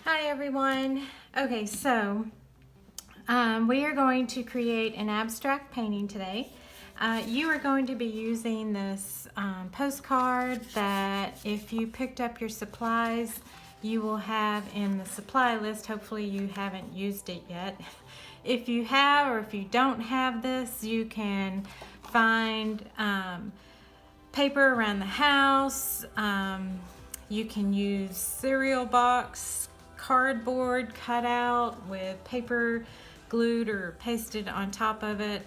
Hi everyone. Okay, so we are going to create an abstract painting today. You are going to be using this postcard that if you picked up your supplies, you will have in the supply list. Hopefully you haven't used it yet. If you have, or if you don't have this, you can find paper around the house. You can use cereal box, cardboard cut out with paper glued or pasted on top of it.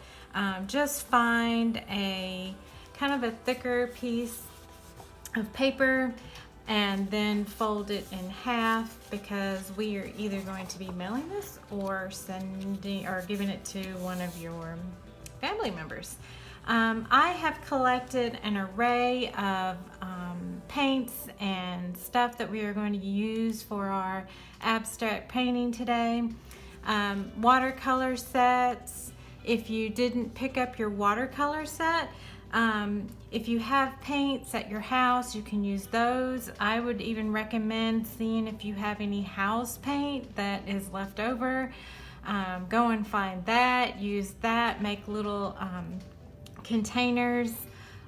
Just find a kind of a thicker piece of paper and then fold it in half, because we are either going to be mailing this or sending or giving it to one of your family members. I have collected an array of paints and stuff that we are going to use for our abstract painting today. Watercolor sets. If you didn't pick up your watercolor set, if you have paints at your house, you can use those. I would even recommend seeing if you have any house paint that is left over. Go and find that, use that, make little containers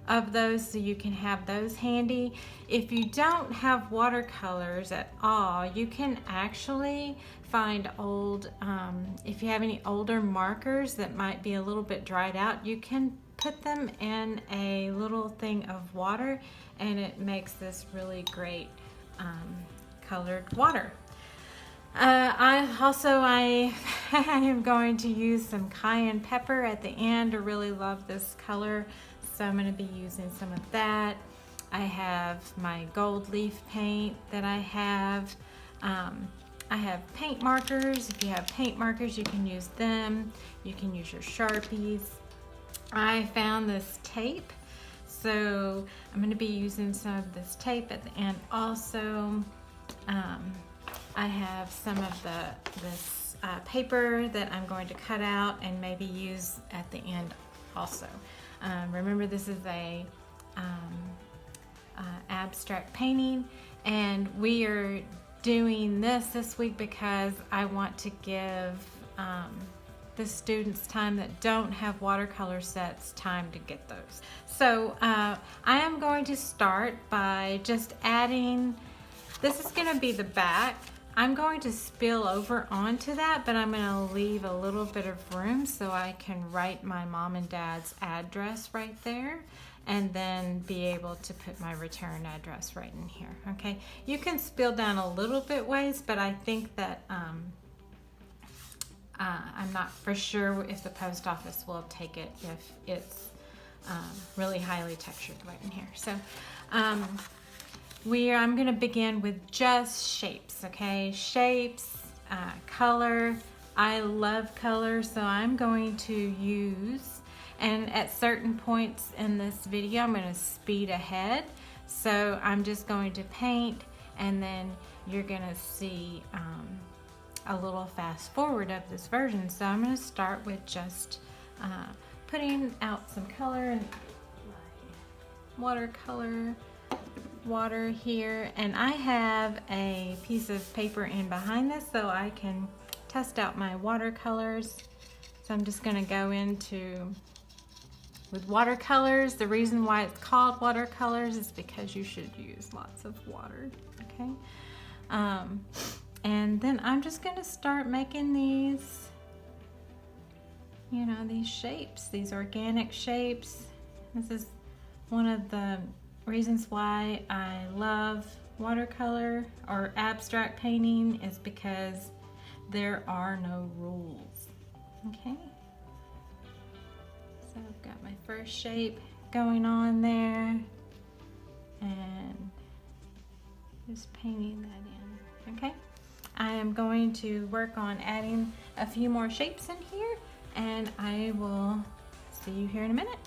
of those so you can have those handy. If you don't have watercolors at all, you can actually find old, if you have any older markers that might be a little bit dried out, you can put them in a little thing of water and it makes this really great colored water. I am going to use some cayenne pepper at the end. I really love this color, so I'm going to be using some of that. I have my gold leaf paint that I have. I have paint markers. If you have paint markers, you can use them. You can use your Sharpies. I found this tape, so I'm going to be using some of this tape at the end also. I have some of this paper that I'm going to cut out and maybe use at the end also. Remember, this is a abstract painting, and we are doing this week because I want to give the students time that don't have watercolor sets time to get those. So I am going to start by just adding, this is going to be the back. I'm going to spill over onto that, but I'm going to leave a little bit of room so I can write my mom and dad's address right there, and then be able to put my return address right in here. Okay, you can spill down a little bit ways, but I think that I'm not for sure if the post office will take it if it's really highly textured right in here. So I'm going to begin with just shapes, okay? Shapes, color. I love color, so I'm going to use, and at certain points in this video, I'm going to speed ahead. So I'm just going to paint, and then you're going to see a little fast forward of this version. So I'm going to start with just putting out some color and watercolor. Water here, and I have a piece of paper in behind this so I can test out my watercolors. So I'm just going to go with watercolors. The reason why it's called watercolors is because you should use lots of water, okay? And then I'm just going to start making these, these shapes, these organic shapes. This is one of the reasons why I love watercolor or abstract painting, is because there are no rules. Okay, so I've got my first shape going on there and just painting that in. Okay, I am going to work on adding a few more shapes in here, and I will see you here in a minute.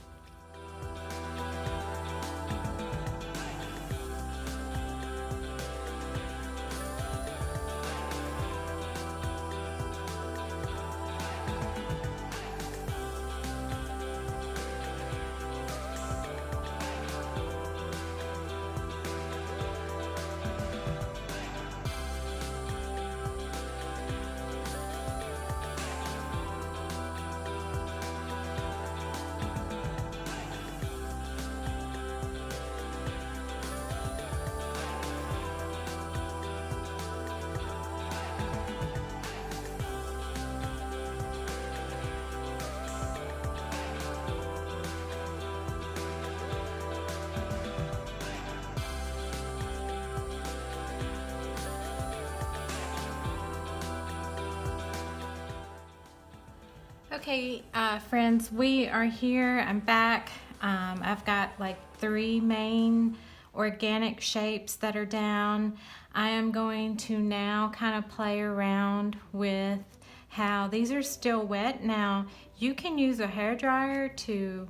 Okay, friends, we are here. I'm back. I've got like 3 main organic shapes that are down. I am going to now kind of play around with how these are still wet. Now, you can use a hairdryer to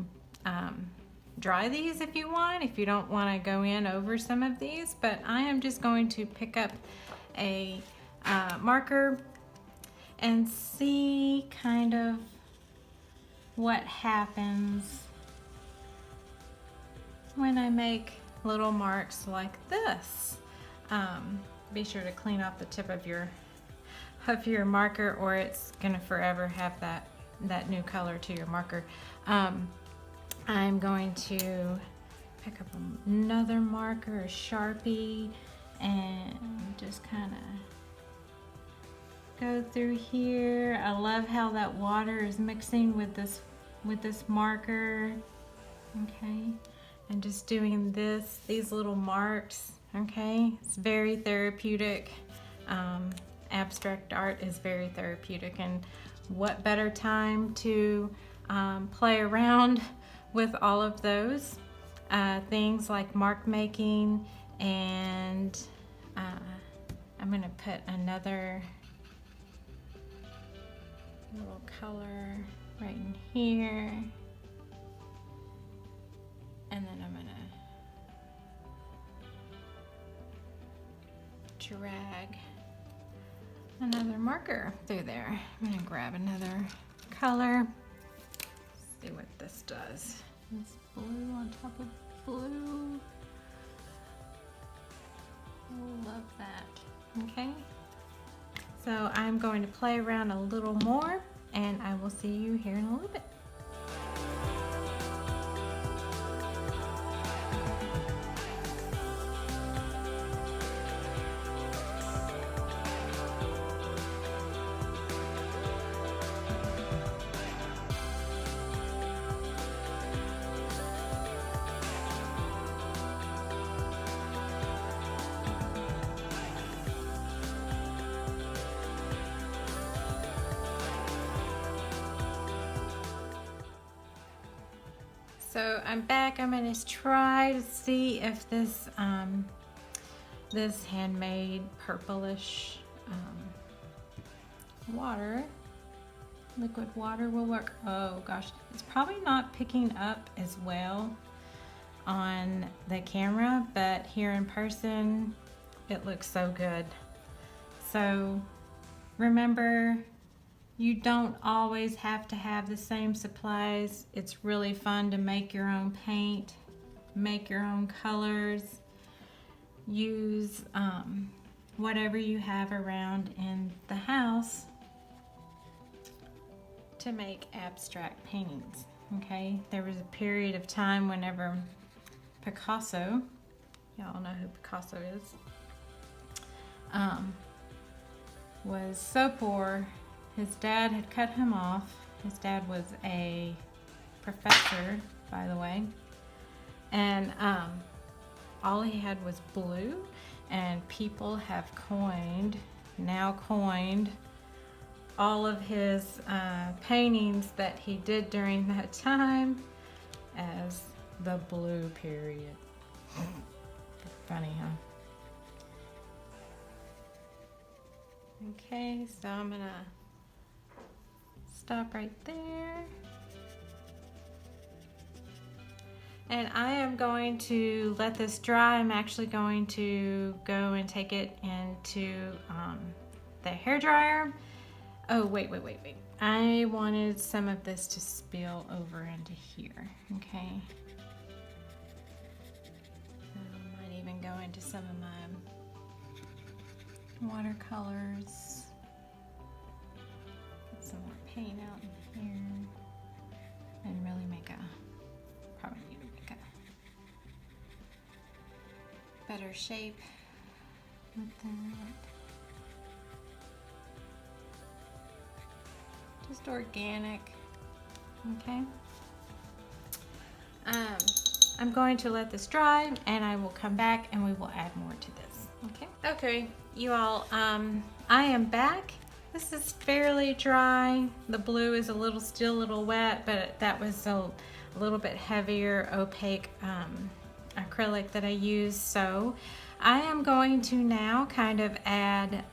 dry these if you want, if you don't want to go in over some of these, but I am just going to pick up a marker and see kind of what happens when I make little marks like this. Be sure to clean off the tip of your marker, or it's gonna forever have that new color to your marker. I'm going to pick up another marker, a Sharpie, and just kind of go through here. I love how that water is mixing with this marker. Okay, and just doing these little marks. Okay, it's very therapeutic. Abstract art is very therapeutic, and what better time to play around with all of those things like mark making. And I'm gonna put another little color right in here, and then I'm gonna drag another marker through there. I'm gonna grab another color. See what this does. It's blue on top of blue. I love that. Okay. So I'm going to play around a little more, and I will see you here in a little bit. So I'm back. I'm going to try to see if this this handmade purplish liquid water will work. Oh gosh, it's probably not picking up as well on the camera, but here in person it looks so good. So remember, you don't always have to have the same supplies. It's really fun to make your own paint, make your own colors, use whatever you have around in the house to make abstract paintings. Okay, there was a period of time whenever Picasso, y'all know who Picasso is, was so poor. His dad had cut him off. His dad was a professor, by the way. And all he had was blue. And people have now coined all of his paintings that he did during that time as the blue period. Funny, huh? Okay, so I'm gonna stop right there. And I am going to let this dry. I'm actually going to go and take it into the hairdryer. Oh, wait. I wanted some of this to spill over into here, okay? I might even go into some of my watercolors. Some more paint out in here, and really probably need to make a better shape with that. Just organic, okay? I'm going to let this dry, and I will come back and we will add more to this, okay? Okay, you all, I am back. This is fairly dry. The blue is still a little wet, but that was a little bit heavier opaque acrylic that I used. So I am going to now kind of add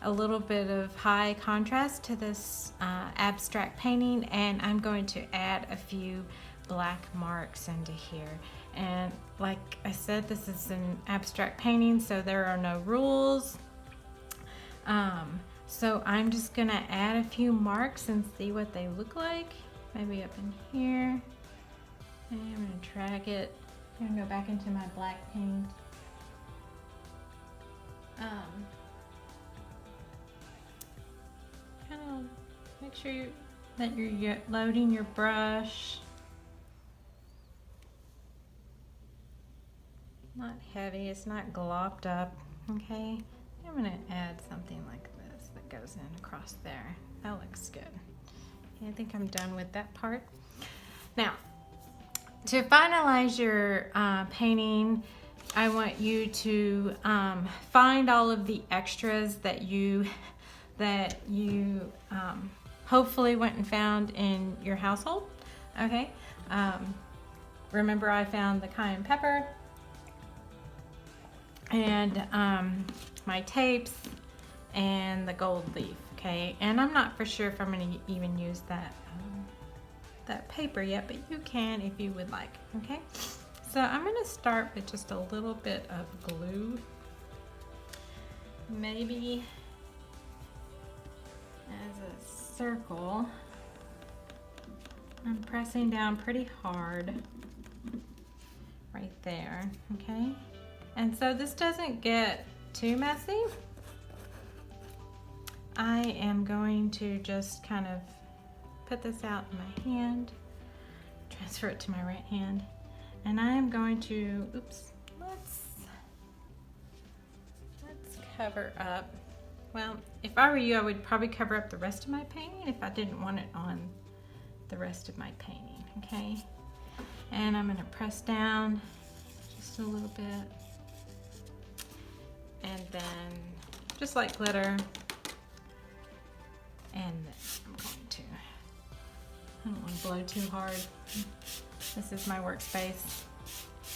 a little bit of high contrast to this abstract painting, and I'm going to add a few black marks into here. And like I said, this is an abstract painting, so there are no rules. So I'm just gonna add a few marks and see what they look like. Maybe up in here. And I'm gonna drag it. I'm gonna go back into my black paint. Kind of make sure that you're loading your brush. Not heavy, it's not glopped up, okay? I'm gonna add something like this that goes in across there. That looks good. Okay, I think I'm done with that part. Now, to finalize your painting, I want you to find all of the extras that you hopefully went and found in your household, okay? Remember, I found the cayenne pepper and my tapes and the gold leaf, okay? And I'm not for sure if I'm gonna even use that paper yet, but you can if you would like, okay? So I'm gonna start with just a little bit of glue, maybe as a circle. I'm pressing down pretty hard right there, okay? And so this doesn't get too messy. I am going to just kind of put this out in my hand, transfer it to my right hand, and I am going to, oops, let's cover up. Well, if I were you, I would probably cover up the rest of my painting if I didn't want it on the rest of my painting, okay? And I'm gonna press down just a little bit. And then, just like glitter, and I'm going to, I don't want to blow too hard. This is my workspace.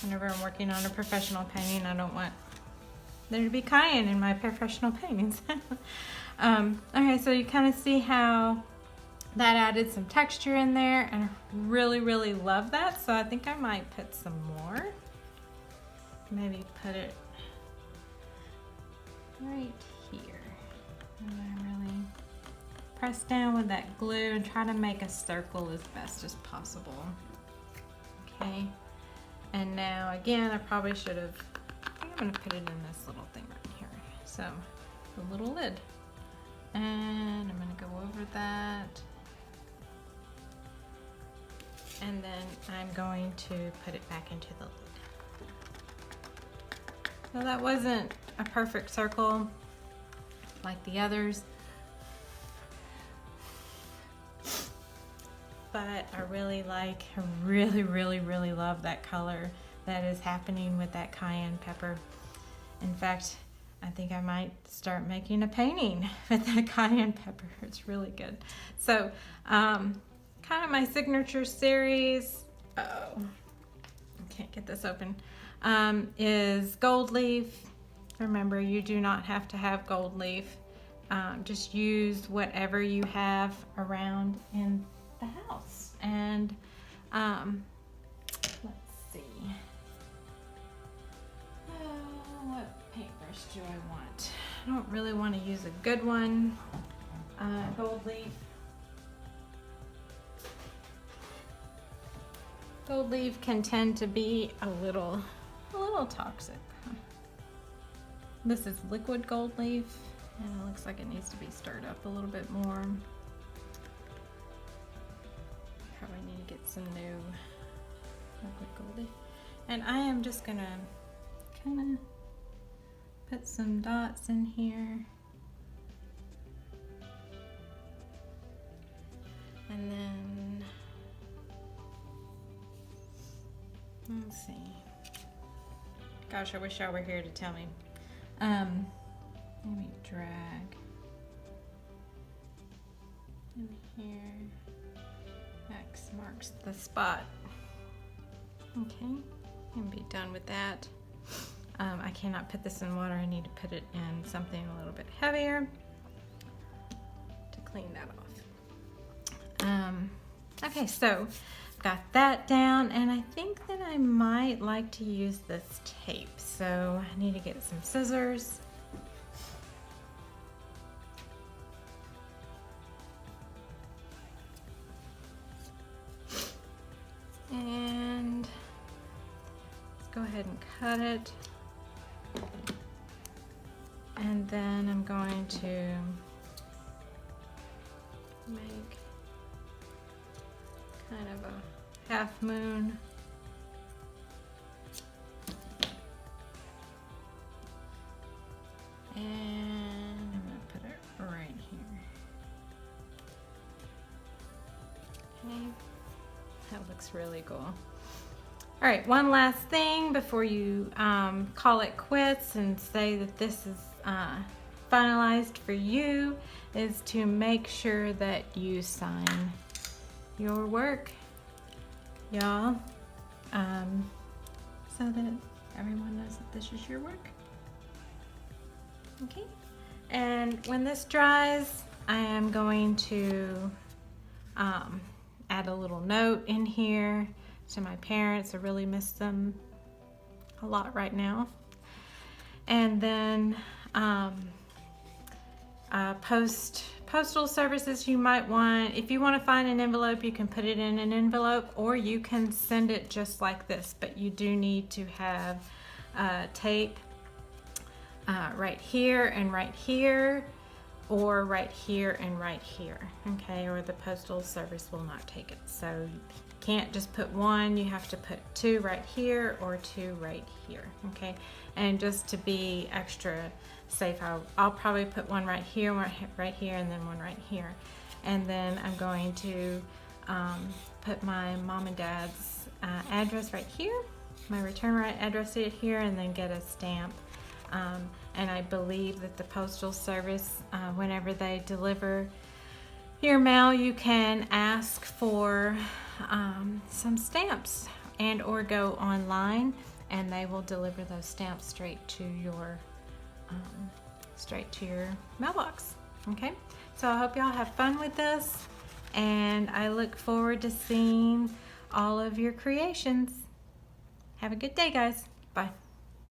Whenever I'm working on a professional painting, I don't want there to be cayenne in my professional paintings. Okay, so you kind of see how that added some texture in there, and I really, really love that. So I think I might put some more. Maybe put it right here. And I really press down with that glue and try to make a circle as best as possible. Okay, and now again, I probably should have, I think I'm gonna put it in this little thing right here. So, the little lid. And I'm gonna go over that. And then I'm going to put it back into the lid. So that wasn't a perfect circle like the others, but I really like, I really, really, really love that color that is happening with that cayenne pepper. In fact, I think I might start making a painting with that cayenne pepper. It's really good. So, kind of my signature series, oh, I can't get this open, is gold leaf. Remember, you do not have to have gold leaf. Just use whatever you have around in the house. And let's see. What paintbrush do I want? I don't really want to use a good one. Gold leaf. Gold leaf can tend to be a little toxic. This is liquid gold leaf, and it looks like it needs to be stirred up a little bit more. Probably need to get some new liquid gold leaf. And I am just gonna kind of put some dots in here. And then, let's see. Gosh, I wish y'all were here to tell me. Let me drag in here. X marks the spot. Okay, and be done with that. I cannot put this in water. I need to put it in something a little bit heavier to clean that off. Okay, so got that down, and I think that I might like to use this tape. So I need to get some scissors. And let's go ahead and cut it. And then I'm going to make kind of a half moon. And I'm going to put it right here. Okay, that looks really cool. All right, one last thing before you call it quits and say that this is finalized for you is to make sure that you sign your work, y'all, so that everyone knows that this is your work. Okay, and when this dries, I am going to add a little note in here to my parents. I really miss them a lot right now. And then postal services you might want. If you want to find an envelope, you can put it in an envelope, or you can send it just like this, but you do need to have tape right here and right here, or right here and right here, okay, or the postal service will not take it. So you can't just put one, you have to put two right here or two right here, okay? And just to be extra safe, I'll probably put one right here, right here, and then one right here. And then I'm going to put my mom and dad's address right here, my return right address here, and then get a stamp. And I believe that the postal service, whenever they deliver your mail, you can ask for some stamps and or go online, and they will deliver those stamps straight to your mailbox. Okay, so I hope y'all have fun with this, and I look forward to seeing all of your creations. Have a good day, guys. Bye.